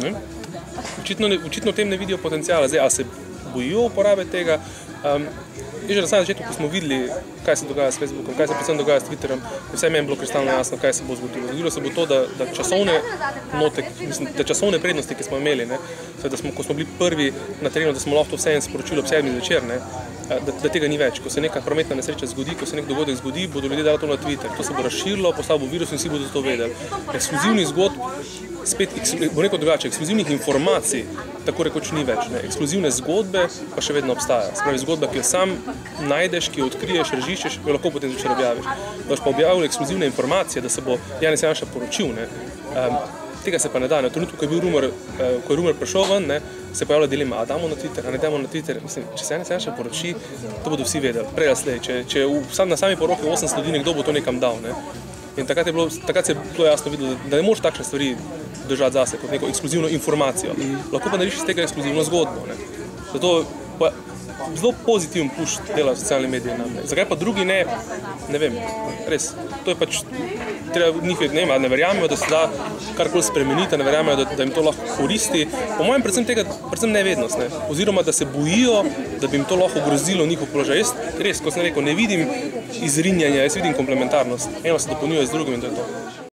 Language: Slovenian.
Ne? Očitno v tem ne vidijo potencijala. Zdaj, ali se bojijo uporabe tega? Že na samem začetku, ko smo videli, kaj se dogaja s Facebookom, kaj se predvsem dogaja s Twitterjem, vse meni bilo kristalno jasno, kaj se bo zgodilo. Zgodilo se bo to, da časovne prednosti, ki smo imeli, ne, ko smo bili prvi na terenu, da smo lahko vse en sporočili ob 7 zvečer, ne, da tega ni več. Ko se neka prometna nesreča zgodi, ko se nek dogodek zgodi, bodo ljudje dali to na Twitter. To se bo razširilo, postal bo virus in vsi bodo to vedeli. Ekskluzivnih zgodb, spet bo rekel drugače, ekskluzivnih informacij tako rekoč ni več. Ne. Ekskluzivne zgodbe pa še vedno obstaja. Spravi zgodba, ki jo sam najdeš, ki jo odkriješ, raziščeš, jo lahko potem zvečer objaviš. Da boš pa objavil ekskluzivne informacije, da se bo Janez Janša poročil, ne. Tega se pa ne da. Na trenutku, ko je rumor prišel ven, ne, se je pojavila dilema, a damo na Twitter, a ne damo na Twitter. Mislim, če se Janez Janša poroči, to bodo vsi vedeli, prej ali slej. Če na sami poroki 800 ljudi nekdo bo to nekam dal, ne. In takrat se je bilo jasno videlo, da ne moreš takšne stvari držati zase kot neko ekskluzivno informacijo. Lahko pa narediš iz tega ekskluzivno zgodbo. Ne. Zato pa zelo pozitiven push dela socialne medije nam. Ne. Zakaj pa drugi ne vem, res. To je pač, ne verjamejo, da se da karkoli spremeniti, ne verjamejo, da jim to lahko koristi. Po mojem predvsem nevednost, ne. Oziroma, da se bojijo, da bi jim to lahko grozilo njihov položaj. Jaz res, kot sem rekel, ne vidim izrinjanja, jaz vidim komplementarnost. Eno se dopolnjuje z drugim in to je to.